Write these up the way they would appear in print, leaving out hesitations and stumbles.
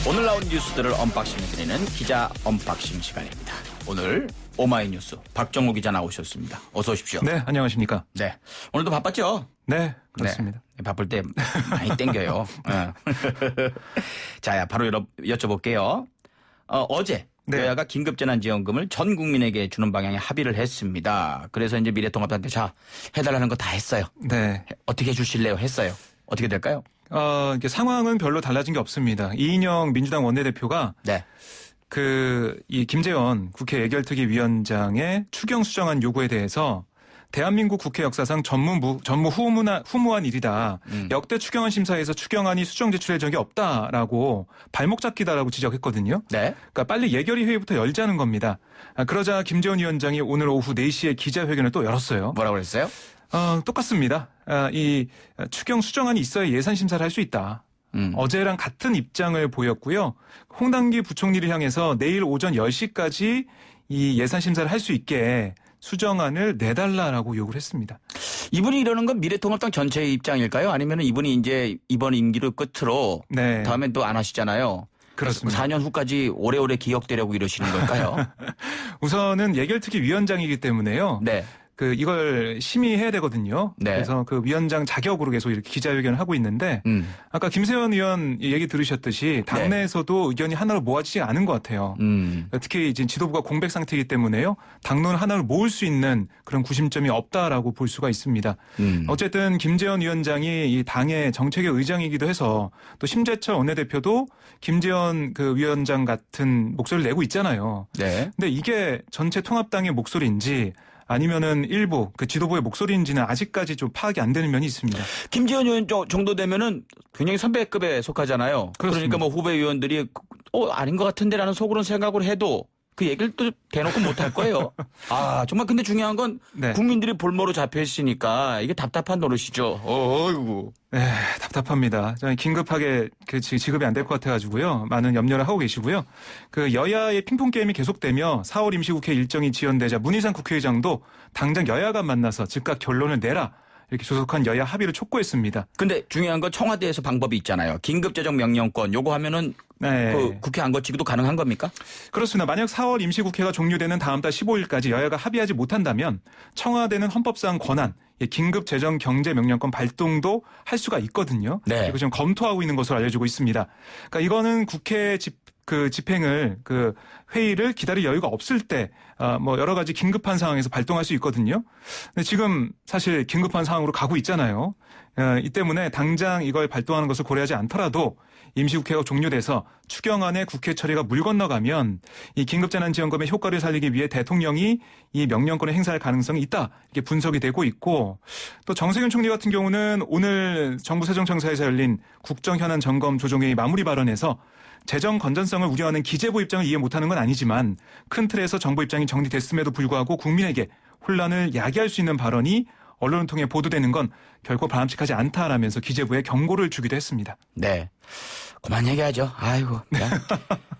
오늘 나온 뉴스들을 언박싱해드리는 기자 언박싱 시간입니다. 오늘 오마이뉴스 박정우 기자 나오셨습니다. 어서 오십시오. 네, 안녕하십니까. 네, 오늘도 바빴죠? 네, 그렇습니다. 네, 바쁠 때 많이 땡겨요. 자, 바로 여쭤볼게요. 어제 네. 여야가 긴급재난지원금을 전 국민에게 주는 방향에 합의를 했습니다. 그래서 이제 미래통합당한테 자 해달라는 거 다 했어요. 네. 어떻게 해주실래요? 했어요. 어떻게 될까요? 이게 상황은 별로 달라진 게 없습니다. 이인영 민주당 원내대표가 네. 이 김재원 국회 예결특위위원장의 추경 수정안 요구에 대해서 대한민국 국회 역사상 전무후무한 일이다. 역대 추경안 심사에서 추경안이 수정 제출된 적이 없다라고 발목 잡기다라고 지적했거든요. 네. 그러니까 빨리 예결위 회의부터 열자는 겁니다. 그러자 김재원 위원장이 오늘 오후 4시에 기자회견을 또 열었어요. 뭐라고 그랬어요? 똑같습니다. 이 추경 수정안이 있어야 예산 심사를 할 수 있다. 어제랑 같은 입장을 보였고요. 홍당기 부총리를 향해서 내일 오전 10시까지 이 예산 심사를 할 수 있게 수정안을 내달라라고 요구를 했습니다. 이분이 이러는 건 미래통합당 전체의 입장일까요? 아니면 이분이 이제 이번 임기를 끝으로 네. 다음엔 또 안 하시잖아요. 그렇습니다. 4년 후까지 오래오래 기억되려고 이러시는 걸까요? 우선은 예결특위 위원장이기 때문에요. 네. 이걸 심의해야 되거든요. 네. 그래서 그 위원장 자격으로 계속 이렇게 기자회견을 하고 있는데 아까 김세현 의원 얘기 들으셨듯이 당내에서도 의견이 하나로 모아지지 않은 것 같아요. 특히 이제 지도부가 공백 상태이기 때문에요. 당론을 하나로 모을 수 있는 그런 구심점이 없다라고 볼 수가 있습니다. 어쨌든 김재원 위원장이 이 당의 정책의 의장이기도 해서 또 심재철 원내대표도 김재원 그 위원장 같은 목소리를 내고 있잖아요. 네. 근데 이게 전체 통합당의 목소리인지 아니면은 일부 그 지도부의 목소리인지는 아직까지 좀 파악이 안 되는 면이 있습니다. 김재원 의원 정도 되면은 굉장히 선배급에 속하잖아요. 그렇습니다. 그러니까 뭐 후배 의원들이 아닌 것 같은데라는 속으로는 생각을 해도 그 얘기를 또 대놓고 못 할 거예요. 정말 근데 중요한 건 네. 국민들이 볼모로 잡혀 있으니까 이게 답답한 노릇이죠. 어이구. 네, 답답합니다. 저는 긴급하게 지급이 안 될 것 같아가지고요. 많은 염려를 하고 계시고요. 그 여야의 핑퐁 게임이 계속되며 4월 임시국회 일정이 지연되자 문희상 국회의장도 당장 여야 간 만나서 즉각 결론을 내라. 이렇게 조속한 여야 합의를 촉구했습니다. 근데 중요한 건 청와대에서 방법이 있잖아요. 긴급재정명령권 요거 하면은 네. 그 국회 안 거치기도 가능한 겁니까? 그렇습니다. 만약 4월 임시국회가 종료되는 다음 달 15일까지 여야가 합의하지 못한다면 청와대는 헌법상 권한 긴급재정경제명령권 발동도 할 수가 있거든요. 네. 이거 지금 검토하고 있는 것으로 알려지고 있습니다. 그러니까 이거는 국회 집행을 회의를 기다릴 여유가 없을 때 여러 가지 긴급한 상황에서 발동할 수 있거든요. 근데 지금 사실 긴급한 상황으로 가고 있잖아요. 이 때문에 당장 이걸 발동하는 것을 고려하지 않더라도 임시국회가 종료돼서 추경안에 국회 처리가 물 건너가면 이 긴급재난지원금의 효과를 살리기 위해 대통령이 이 명령권을 행사할 가능성이 있다. 이렇게 분석이 되고 있고 또 정세균 총리 같은 경우는 오늘 정부 세종청사에서 열린 국정현안 점검 조정회의 마무리 발언에서 재정 건전성을 우려하는 기재부 입장을 이해 못하는 건 아니지만 큰 틀에서 정부 입장이 정리됐음에도 불구하고 국민에게 혼란을 야기할 수 있는 발언이 언론을 통해 보도되는 건 결코 바람직하지 않다라면서 기재부에 경고를 주기도 했습니다. 네. 그만 얘기하죠. 아이고. 네.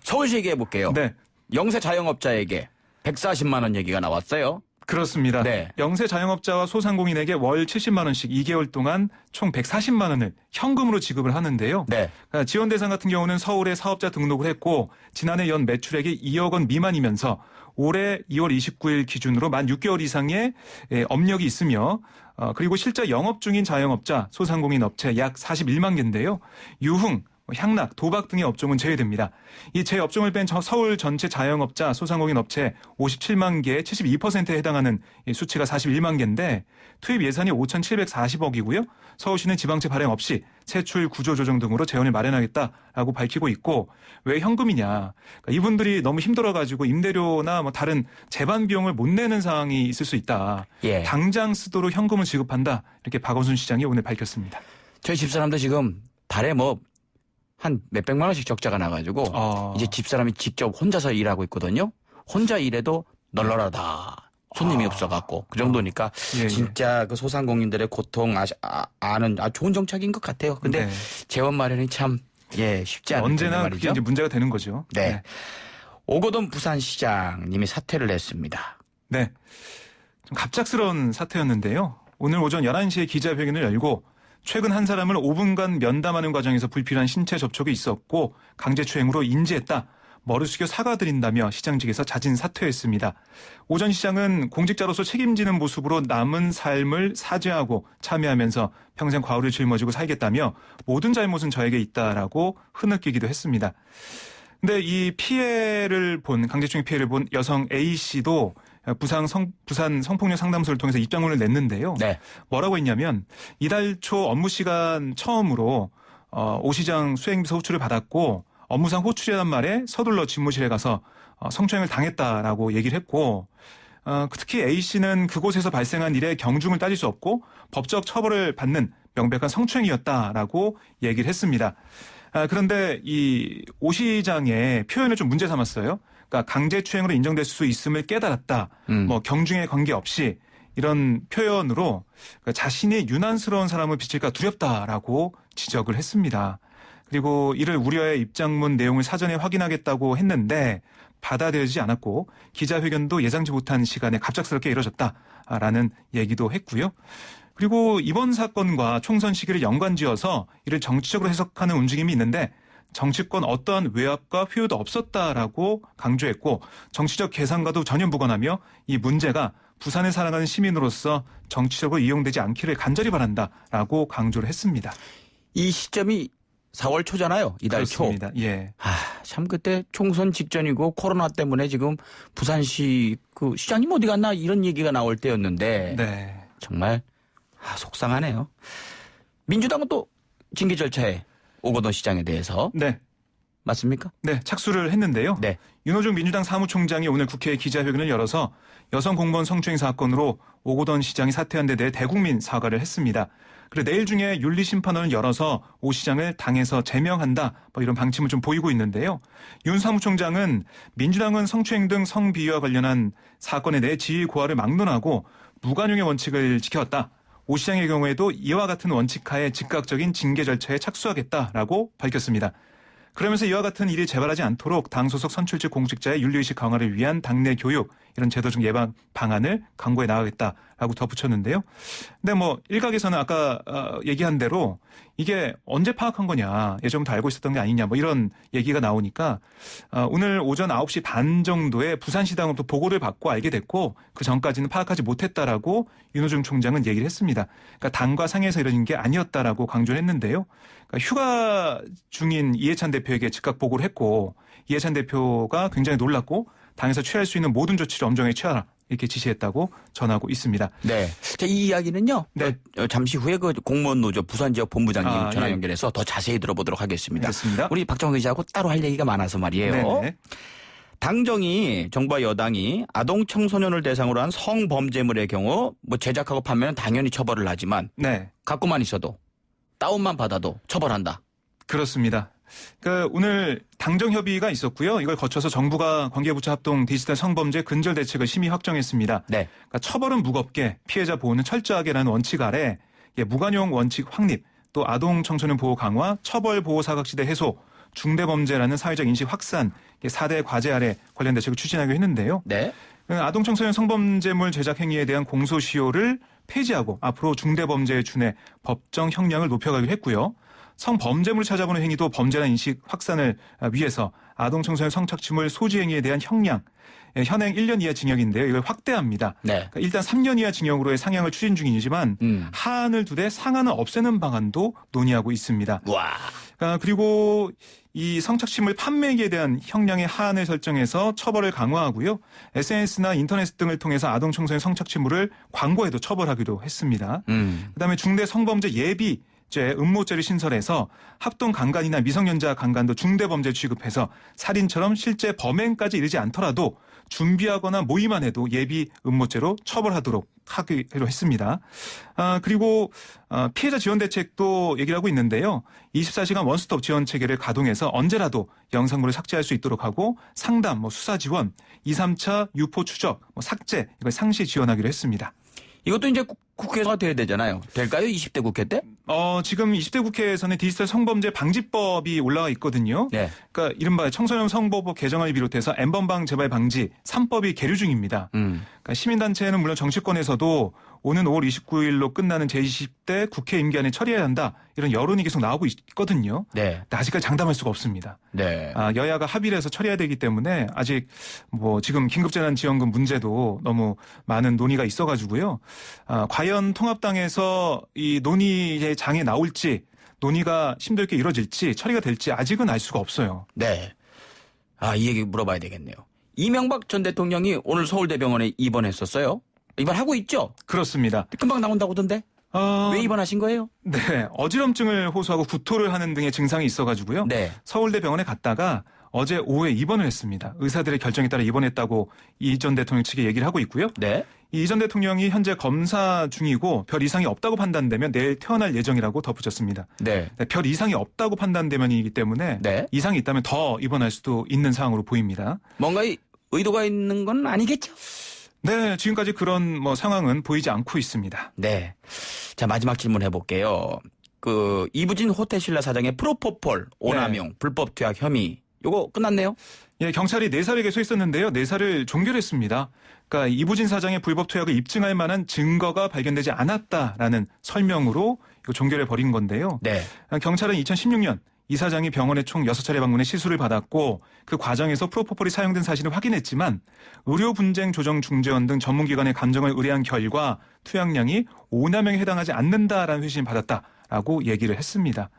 서울시 얘기해 볼게요. 네. 영세 자영업자에게 140만 원 얘기가 나왔어요. 그렇습니다. 네. 영세 자영업자와 소상공인에게 월 70만 원씩 2개월 동안 총 140만 원을 현금으로 지급을 하는데요. 네. 지원 대상 같은 경우는 서울에 사업자 등록을 했고 지난해 연 매출액이 2억 원 미만이면서 올해 2월 29일 기준으로 만 6개월 이상의 업력이 있으며 그리고 실제 영업 중인 자영업자, 소상공인 업체 약 41만 개인데요. 유흥, 향락, 도박 등의 업종은 제외됩니다. 이 제업종을 뺀 서울 전체 자영업자, 소상공인 업체 57만 개의 72%에 해당하는 수치가 41만 개인데 투입 예산이 5,740억이고요. 서울시는 지방채 발행 없이 세출 구조조정 등으로 재원을 마련하겠다라고 밝히고 있고 왜 현금이냐. 그러니까 이분들이 너무 힘들어가지고 임대료나 다른 재반 비용을 못 내는 상황이 있을 수 있다. 예. 당장 쓰도록 현금을 지급한다. 이렇게 박원순 시장이 오늘 밝혔습니다. 저희 집사람도 지금 달에 한 몇백만 원씩 적자가 나가지고 이제 집사람이 직접 혼자서 일하고 있거든요. 혼자 일해도 널널하다. 손님이 없어갖고 그 정도니까 예. 진짜 그 소상공인들의 고통 아는 좋은 정책인 것 같아요. 근데 네. 재원 마련이 참 쉽지 않은 언제나 말이죠. 그게 이제 문제가 되는 거죠. 네. 오거돈 부산시장님이 사퇴를 했습니다. 네. 좀 갑작스러운 사태였는데요. 오늘 오전 11시에 기자회견을 열고 최근 한 사람을 5분간 면담하는 과정에서 불필요한 신체 접촉이 있었고 강제추행으로 인지했다. 머리 숙여 사과드린다며 시장직에서 자진 사퇴했습니다. 오 전 시장은 공직자로서 책임지는 모습으로 남은 삶을 사죄하고 참여하면서 평생 과오를 짊어지고 살겠다며 모든 잘못은 저에게 있다라고 흐느끼기도 했습니다. 근데 이 강제추행 피해를 본 여성 A씨도 부산 성폭력 상담소를 통해서 입장문을 냈는데요. 네. 뭐라고 했냐면 이달 초 업무 시간 처음으로 오 시장 수행비서 호출을 받았고 업무상 호출이란 말에 서둘러 집무실에 가서 성추행을 당했다라고 얘기를 했고 특히 A씨는 그곳에서 발생한 일에 경중을 따질 수 없고 법적 처벌을 받는 명백한 성추행이었다라고 얘기를 했습니다. 그런데 이 오 시장의 표현을 좀 문제 삼았어요. 그러니까 강제추행으로 인정될 수 있음을 깨달았다. 뭐 경중에 관계없이 이런 표현으로 자신이 유난스러운 사람을 비칠까 두렵다라고 지적을 했습니다. 그리고 이를 우려해 입장문 내용을 사전에 확인하겠다고 했는데 받아들이지 않았고 기자회견도 예상치 못한 시간에 갑작스럽게 이뤄졌다라는 얘기도 했고요. 그리고 이번 사건과 총선 시기를 연관지어서 이를 정치적으로 해석하는 움직임이 있는데 정치권 어떠한 외압과 회유도 없었다라고 강조했고 정치적 계산과도 전혀 무관하며 이 문제가 부산을 살아가는 시민으로서 정치적으로 이용되지 않기를 간절히 바란다라고 강조를 했습니다. 이 시점이 4월 초잖아요. 이달 그렇습니다. 초. 예. 참 그때 총선 직전이고 코로나 때문에 지금 부산시 그 시장님 어디 갔나 이런 얘기가 나올 때였는데 네. 정말 속상하네요. 민주당은 또 징계 절차에 오거돈 시장에 대해서 네. 맞습니까? 네, 착수를 했는데요. 네. 윤호중 민주당 사무총장이 오늘 국회 기자회견을 열어서 여성 공무원 성추행 사건으로 오거돈 시장이 사퇴한 데 대해 대국민 사과를 했습니다. 그리고 내일 중에 윤리심판원을 열어서 오 시장을 당에서 제명한다. 뭐 이런 방침을 좀 보이고 있는데요. 윤 사무총장은 민주당은 성추행 등 성비위와 관련한 사건에 대해 지위 고하를 막론하고 무관용의 원칙을 지켜왔다. 오 시장의 경우에도 이와 같은 원칙 하에 즉각적인 징계 절차에 착수하겠다라고 밝혔습니다. 그러면서 이와 같은 일이 재발하지 않도록 당 소속 선출직 공직자의 윤리의식 강화를 위한 당내 교육 이런 제도적 예방 방안을 강구해 나가겠다라고 덧붙였는데요. 근데 뭐 일각에서는 아까 얘기한 대로 이게 언제 파악한 거냐 예전부터 알고 있었던 게 아니냐 뭐 이런 얘기가 나오니까 오늘 오전 9시 반 정도에 부산시당으로부터 보고를 받고 알게 됐고 그 전까지는 파악하지 못했다라고 윤호중 총장은 얘기를 했습니다. 그러니까 당과 상에서 이뤄진 게 아니었다라고 강조를 했는데요. 그러니까 휴가 중인 이해찬 대표에게 즉각 보고를 했고 이해찬 대표가 굉장히 놀랐고 당에서 취할 수 있는 모든 조치를 엄정하게 취하라 이렇게 지시했다고 전하고 있습니다. 네. 자, 이 이야기는요. 네. 잠시 후에 그 공무원 노조 부산 지역 본부장님 전화 예. 연결해서 더 자세히 들어보도록 하겠습니다. 알겠습니다. 우리 박정희 기자하고 따로 할 얘기가 많아서 말이에요. 네네. 정부와 여당이 아동 청소년을 대상으로 한 성범죄물의 경우 뭐 제작하고 판매는 당연히 처벌을 하지만 네. 갖고만 있어도 다운만 받아도 처벌한다. 그렇습니다. 그러니까 오늘 당정협의가 있었고요. 이걸 거쳐서 정부가 관계부처 합동 디지털 성범죄 근절 대책을 심의 확정했습니다. 네. 그러니까 처벌은 무겁게 피해자 보호는 철저하게라는 원칙 아래 무관용 원칙 확립 또 아동 청소년 보호 강화 처벌 보호 사각지대 해소 중대범죄라는 사회적 인식 확산 4대 과제 아래 관련 대책을 추진하기로 했는데요. 네. 아동 청소년 성범죄물 제작 행위에 대한 공소시효를 폐지하고 앞으로 중대범죄에 준해 법정 형량을 높여가기로 했고요. 성범죄물을 찾아보는 행위도 범죄라는 인식 확산을 위해서 아동 청소년 성착취물 소지 행위에 대한 형량 현행 1년 이하 징역인데요. 이걸 확대합니다. 네. 그러니까 일단 3년 이하 징역으로의 상향을 추진 중이지만 하한을 두되 상한을 없애는 방안도 논의하고 있습니다. 와. 그리고 이 성착취물 판매기에 대한 형량의 하한을 설정해서 처벌을 강화하고요. SNS나 인터넷 등을 통해서 아동 청소년 성착취물을 광고에도 처벌하기로 했습니다. 그다음에 중대 성범죄 예비죄 음모죄를 신설해서 합동 강간이나 미성년자 강간도 중대범죄 취급해서 살인처럼 실제 범행까지 이르지 않더라도 준비하거나 모의만 해도 예비 음모죄로 처벌하도록 하기로 했습니다. 그리고 피해자 지원 대책도 얘기를 하고 있는데요. 24시간 원스톱 지원 체계를 가동해서 언제라도 영상물을 삭제할 수 있도록 하고 상담, 수사 지원, 2, 3차 유포 추적, 삭제 이걸 상시 지원하기로 했습니다. 이것도 이제 국회가 돼야 되잖아요. 될까요? 20대 국회 때? 지금 20대 국회에서는 디지털 성범죄 방지법이 올라와 있거든요. 네. 그러니까 이른바 청소년 성보호법 개정을 비롯해서 N번방 재발 방지 3법이 계류 중입니다. 그러니까 시민단체는 물론 정치권에서도 오는 5월 29일로 끝나는 제20대 국회 임기 안에 처리해야 한다. 이런 여론이 계속 나오고 있거든요. 네. 근데 아직까지 장담할 수가 없습니다. 네. 여야가 합의를 해서 처리해야 되기 때문에 아직 뭐 지금 긴급재난지원금 문제도 너무 많은 논의가 있어가지고요. 과연 통합당에서 이 논의의 장에 나올지 논의가 힘들게 이루어질지 처리가 될지 아직은 알 수가 없어요. 네. 이 얘기 물어봐야 되겠네요. 이명박 전 대통령이 오늘 서울대병원에 입원했었어요. 입원하고 있죠? 그렇습니다. 금방 나온다고던데? 왜 입원하신 거예요? 네. 어지럼증을 호소하고 구토를 하는 등의 증상이 있어가지고요. 네. 서울대병원에 갔다가 어제 오후에 입원을 했습니다. 의사들의 결정에 따라 입원했다고 이 전 대통령 측이 얘기를 하고 있고요. 네. 이 전 대통령이 현재 검사 중이고 별 이상이 없다고 판단되면 내일 퇴원할 예정이라고 덧붙였습니다. 네. 별 이상이 없다고 판단되면이기 때문에 네. 이상이 있다면 더 입원할 수도 있는 상황으로 보입니다. 뭔가 의도가 있는 건 아니겠죠? 네, 지금까지 그런 상황은 보이지 않고 있습니다. 네. 자, 마지막 질문 해볼게요. 이부진 호텔신라 사장의 프로포폴 오남용 불법 투약 혐의 요거 끝났네요? 예, 경찰이 4살에 기소했었는데요. 4살을 종결했습니다. 그러니까 이부진 사장의 불법 투약을 입증할 만한 증거가 발견되지 않았다라는 설명으로 이거 종결해 버린 건데요. 네. 경찰은 2016년 이 사장이 병원에 총 6차례 방문해 시술을 받았고 그 과정에서 프로포폴이 사용된 사실을 확인했지만 의료분쟁조정중재원 등 전문기관의 감정을 의뢰한 결과 투약량이 오남용에 해당하지 않는다라는 회신을 받았다라고 얘기를 했습니다.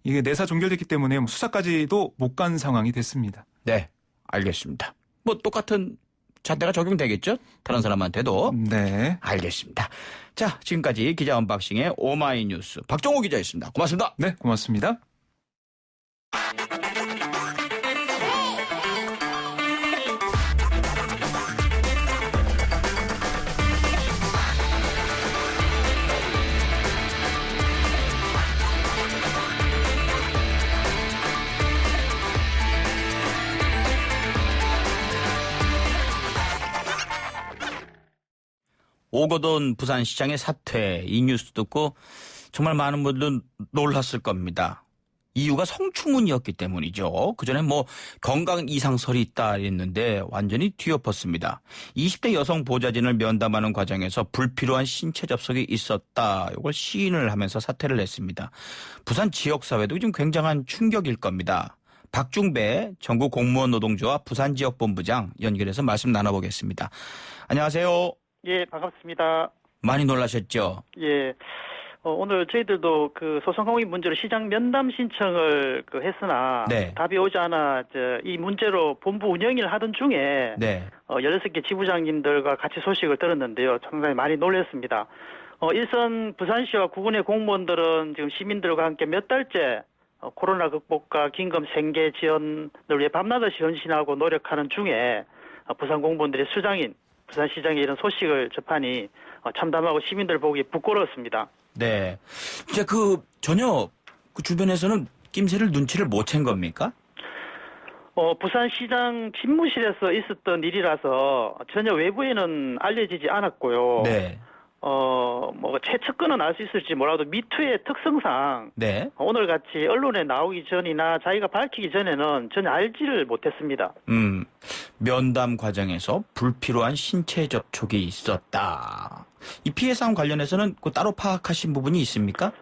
이게 내사 종결됐기 때문에 수사까지도 못 간 상황이 됐습니다. 네, 알겠습니다. 똑같은 잣대가 적용되겠죠? 다른 사람한테도. 네. 알겠습니다. 자, 지금까지 기자 언박싱의 오마이뉴스 박종호 기자였습니다. 고맙습니다. 네, 고맙습니다. 오거돈 부산시장의 사퇴, 이 뉴스 듣고 정말 많은 분들 놀랐을 겁니다. 이유가 성추문이었기 때문이죠. 그전에 건강 이상설이 있다 했는데 완전히 뒤엎었습니다. 20대 여성 보좌진을 면담하는 과정에서 불필요한 신체 접촉이 있었다. 이걸 시인을 하면서 사퇴를 했습니다. 부산 지역사회도 좀 굉장한 충격일 겁니다. 박중배 전국공무원노동조합 부산지역본부장 연결해서 말씀 나눠보겠습니다. 안녕하세요. 예, 반갑습니다. 많이 놀라셨죠? 예. 오늘 저희들도 소상공인 문제로 시장 면담 신청을 했으나 네. 답이 오지 않아 이 문제로 본부 운영을 하던 중에 네. 16개 지부장님들과 같이 소식을 들었는데요. 상당히 많이 놀랐습니다. 일선 부산시와 구군의 공무원들은 지금 시민들과 함께 몇 달째 코로나 극복과 긴급 생계 지원을 위해 밤낮없이 헌신하고 노력하는 중에 부산 공무원들의 수장인 부산시장에 이런 소식을 접하니 참담하고 시민들 보기 부끄러웠습니다. 네. 진짜 전혀 주변에서는 낌새를 눈치를 못 챈 겁니까? 부산시장 집무실에서 있었던 일이라서 전혀 외부에는 알려지지 않았고요. 네. 최측근은 알 수 있을지 몰라도 미투의 특성상 네. 오늘같이 언론에 나오기 전이나 자기가 밝히기 전에는 전혀 알지를 못했습니다. 면담 과정에서 불필요한 신체 접촉이 있었다. 이 피해 사항 관련해서는 따로 파악하신 부분이 있습니까?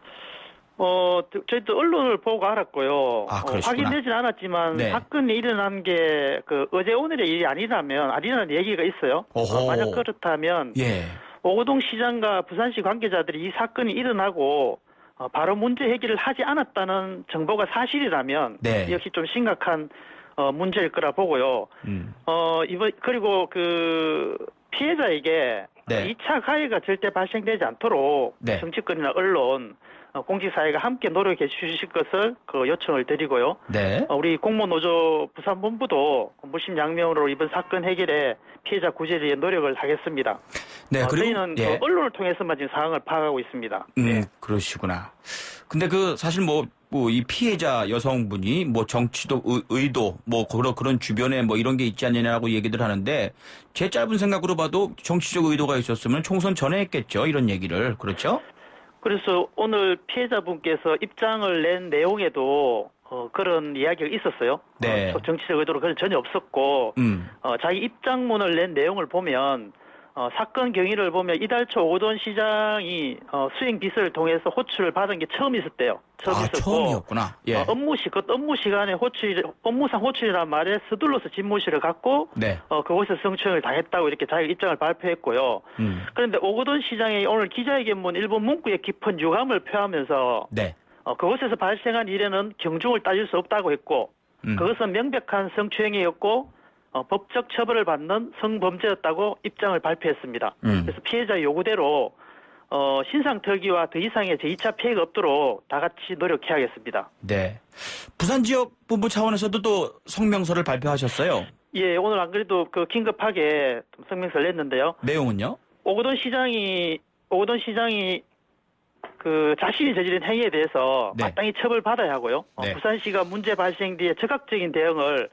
저희도 언론을 보고 알았고요. 확인되진 않았지만 네. 사건이 일어난 게 어제 오늘의 일이 아니라는 얘기가 있어요. 만약 그렇다면 예. 오거동 시장과 부산시 관계자들이 이 사건이 일어나고 바로 문제 해결을 하지 않았다는 정보가 사실이라면 네. 역시 좀 심각한 문제일 거라 보고요. 그리고 피해자에게 네. 2차 가해가 절대 발생되지 않도록 네. 정치권이나 언론, 공직사회가 함께 노력해 주실 것을 요청을 드리고요. 네. 우리 공무노조 부산본부도 물심양면으로 이번 사건 해결에 피해자 구제에 노력을 하겠습니다. 네, 그리고 저희는 언론을 통해서만 지금 상황을 파악하고 있습니다. 네. 그러시구나. 근데 사실 이 피해자 여성분이 정치적 의도 그런 주변에 이런 게 있지 않느냐고 얘기들 하는데 제 짧은 생각으로 봐도 정치적 의도가 있었으면 총선 전에 했겠죠. 이런 얘기를. 그렇죠? 그래서 오늘 피해자분께서 입장을 낸 내용에도 그런 이야기가 있었어요. 네. 정치적 의도로 그건 전혀 없었고 자기 입장문을 낸 내용을 보면 사건 경위를 보면 이달 초 오거돈 시장이 수행 비서를 통해서 호출을 받은 게 처음 있었대요. 처음 있었고 처음이었구나. 예. 업무 시간에 업무상 호출이란 말에 서둘러서 집무실을 갔고 네. 그곳에서 성추행을 당했다고 이렇게 자기 입장을 발표했고요. 그런데 오거돈 시장이 오늘 기자회견문 일본 문구에 깊은 유감을 표하면서 네. 그곳에서 발생한 일에는 경중을 따질 수 없다고 했고 그것은 명백한 성추행이었고 법적 처벌을 받는 성범죄였다고 입장을 발표했습니다. 그래서 피해자 요구대로 신상털기와 더 이상의 제2차 피해가 없도록 다 같이 노력해야겠습니다. 네. 부산 지역 본부 차원에서도 또 성명서를 발표하셨어요. 예, 오늘 안 그래도 긴급하게 성명서를 냈는데요. 내용은요? 오거돈 시장이 자신이 저지른 행위에 대해서 네. 마땅히 처벌받아야 하고요. 네. 부산시가 문제 발생 뒤에 적극적인 대응을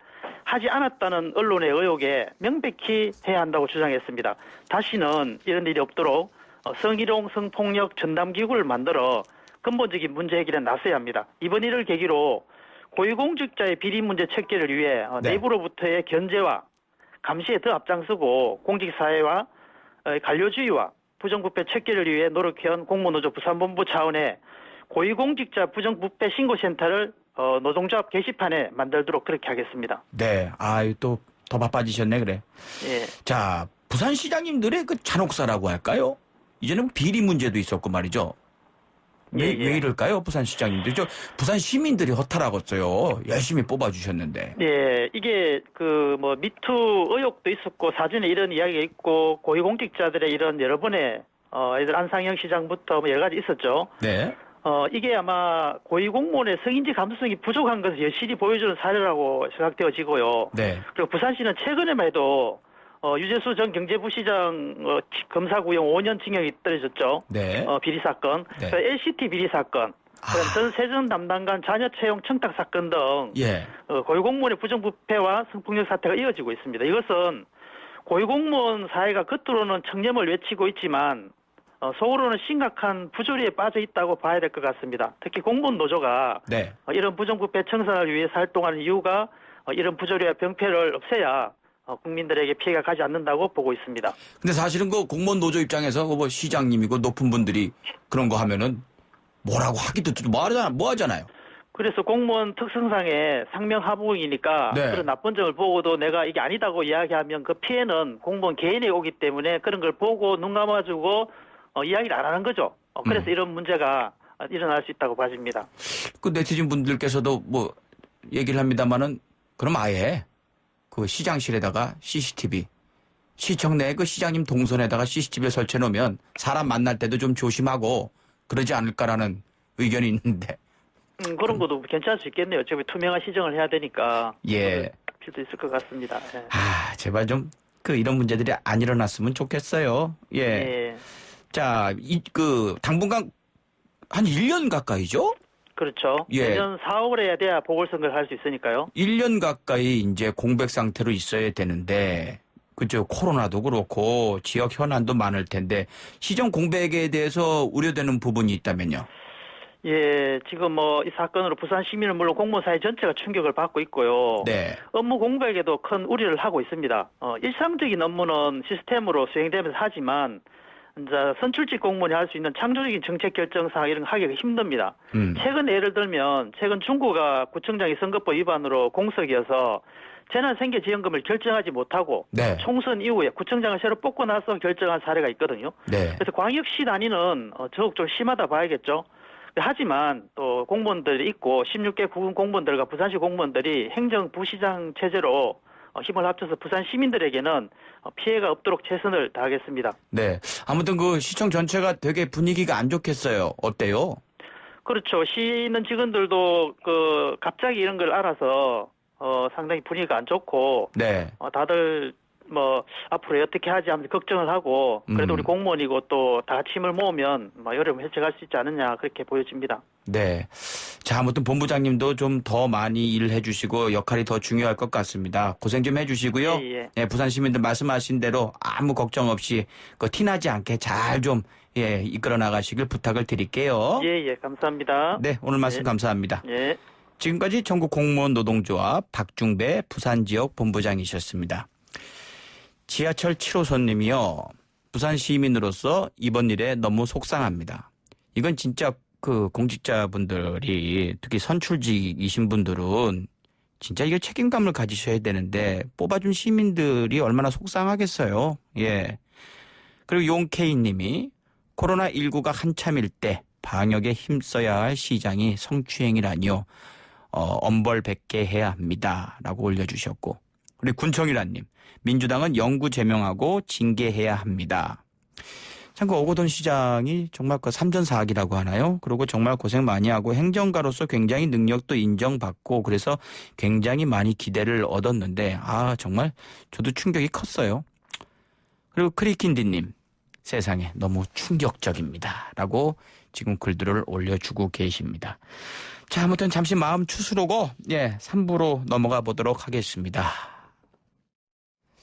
하지 않았다는 언론의 의혹에 명백히 해야 한다고 주장했습니다. 다시는 이런 일이 없도록 성희롱, 성폭력 전담기구를 만들어 근본적인 문제 해결에 나서야 합니다. 이번 일을 계기로 고위공직자의 비리 문제 척결을 위해 네. 내부로부터의 견제와 감시에 더 앞장서고 공직사회와 관료주의와 부정부패 척결을 위해 노력해온 공무노조 부산본부 차원의 고위공직자 부정부패 신고센터를 노동조합 게시판에 만들도록 그렇게 하겠습니다. 네. 또 더 바빠지셨네 그래. 예. 자, 부산시장님들의 그 잔혹사라고 할까요? 이제는 비리 문제도 있었고 말이죠. 왜 이럴까요? 부산시장님들. 부산 시민들이 허탈하겠어요. 열심히 뽑아주셨는데. 예, 이게 미투 의혹도 있었고 사전에 이런 이야기가 있고 고위공직자들의 이런 여러 번의 예를 안상영 시장부터 여러 가지 있었죠. 네. 이게 아마 고위공무원의 성인지 감수성이 부족한 것을 여실히 보여주는 사례라고 생각되어지고요. 네. 그리고 부산시는 최근에만 해도 유재수 전 경제부시장 검사구형 5년 징역이 떨어졌죠. 네. 비리 사건, 네. LCT 비리 사건, 전 세전 담당관 자녀 채용 청탁 사건 등 예. 고위공무원의 부정부패와 성폭력 사태가 이어지고 있습니다. 이것은 고위공무원 사회가 겉으로는 청렴을 외치고 있지만 속으로는 심각한 부조리에 빠져 있다고 봐야 될 것 같습니다. 특히 공무원 노조가 네. 이런 부정부패 청산을 위해서 활동하는 이유가 이런 부조리와 병폐를 없애야 국민들에게 피해가 가지 않는다고 보고 있습니다. 근데 사실은 그 공무원 노조 입장에서 뭐 시장님이고 높은 분들이 그런 거 하면은 뭐라고 하기도 뭐 하잖아요. 그래서 공무원 특성상의 상명하복이니까 네. 그런 나쁜 점을 보고도 내가 이게 아니다고 이야기하면 그 피해는 공무원 개인에 오기 때문에 그런 걸 보고 눈 감아주고 이야기를 안 하는 거죠. 그래서 이런 문제가 일어날 수 있다고 봐집니다. 그 네티즌 분들께서도 뭐 얘기를 합니다만은 그럼 아예 그 시장실에다가 CCTV 시청 내 그 시장님 동선에다가 CCTV를 설치해 놓으면 사람 만날 때도 좀 조심하고 그러지 않을까라는 의견이 있는데. 그런 것도 괜찮을 수 있겠네요. 어차피 투명한 시정을 해야 되니까. 예. 필요도 있을 것 같습니다. 네. 제발 좀 이런 문제들이 안 일어났으면 좋겠어요. 예. 예. 자, 당분간 한 1년 가까이죠? 그렇죠. 예. 내년 4월에 돼야 보궐선거를 할 수 있으니까요. 1년 가까이 이제 공백 상태로 있어야 되는데, 그죠? 코로나도 그렇고 지역 현안도 많을 텐데 시정 공백에 대해서 우려되는 부분이 있다면요? 예, 지금 이 사건으로 부산 시민은 물론 공무원 사회 전체가 충격을 받고 있고요. 네. 업무 공백에도 큰 우려를 하고 있습니다. 일상적인 업무는 시스템으로 수행되면서 하지만 이제 선출직 공무원이 할 수 있는 창조적인 정책 결정 사항 이런 거 하기가 힘듭니다. 최근 예를 들면 최근 중구가 구청장이 선거법 위반으로 공석이어서 재난생계지원금을 결정하지 못하고 네. 총선 이후에 구청장을 새로 뽑고 나서 결정한 사례가 있거든요. 네. 그래서 광역시 단위는 더욱 좀 심하다 봐야겠죠. 하지만 또 공무원들이 있고 16개 구군 공무원들과 부산시 공무원들이 행정부시장 체제로 힘을 합쳐서 부산 시민들에게는 피해가 없도록 최선을 다하겠습니다. 네. 아무튼 그 시청 전체가 되게 분위기가 안 좋겠어요. 어때요? 그렇죠. 시는 직원들도 갑자기 이런 걸 알아서 상당히 분위기가 안 좋고 네. 다들 앞으로 어떻게 하지 하면서 걱정을 하고 그래도 우리 공무원이고 또 다 같이 힘을 모으면 어려움을 해결할 수 있지 않느냐 그렇게 보여집니다. 네. 자, 아무튼 본부장님도 좀 더 많이 일을 해주시고 역할이 더 중요할 것 같습니다. 고생 좀 해주시고요. 예. 네, 부산 시민들 말씀하신 대로 아무 걱정 없이 티나지 않게 잘 좀 예, 이끌어 나가시길 부탁을 드릴게요. 예, 감사합니다. 네, 오늘 말씀 예. 감사합니다. 예. 지금까지 전국 공무원 노동조합 박중배 부산지역 본부장이셨습니다. 지하철 7호선님이요. 부산 시민으로서 이번 일에 너무 속상합니다. 이건 진짜 그 공직자분들이 특히 선출직이신 분들은 진짜 이거 책임감을 가지셔야 되는데 뽑아준 시민들이 얼마나 속상하겠어요. 예. 그리고 용케이님이 코로나19가 한참일 때 방역에 힘써야 할 시장이 성추행이라니요. 엄벌 100개 해야 합니다. 라고 올려주셨고. 그리고 군청이라님. 민주당은 영구 제명하고 징계해야 합니다. 참 그 오거돈 시장이 정말 그 삼전사학이라고 하나요? 그리고 정말 고생 많이 하고 행정가로서 굉장히 능력도 인정받고 그래서 굉장히 많이 기대를 얻었는데 정말 저도 충격이 컸어요. 그리고 크리킨디님. 세상에 너무 충격적입니다. 라고 지금 글들을 올려주고 계십니다. 자, 아무튼 잠시 마음 추스르고 3부로 넘어가 보도록 하겠습니다.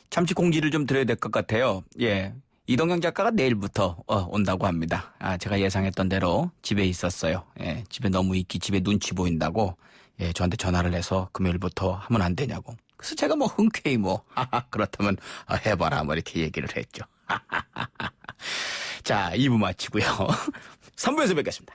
잠시 공지를 좀 드려야 될 것 같아요. 예. 이동영 작가가 내일부터 온다고 합니다. 제가 예상했던 대로 집에 있었어요. 예. 집에 너무 있기 집에 눈치 보인다고 저한테 전화를 해서 금요일부터 하면 안 되냐고. 그래서 제가 흔쾌히 그렇다면 해봐라 이렇게 얘기를 했죠. 자, 2부 마치고요. 3부에서 뵙겠습니다.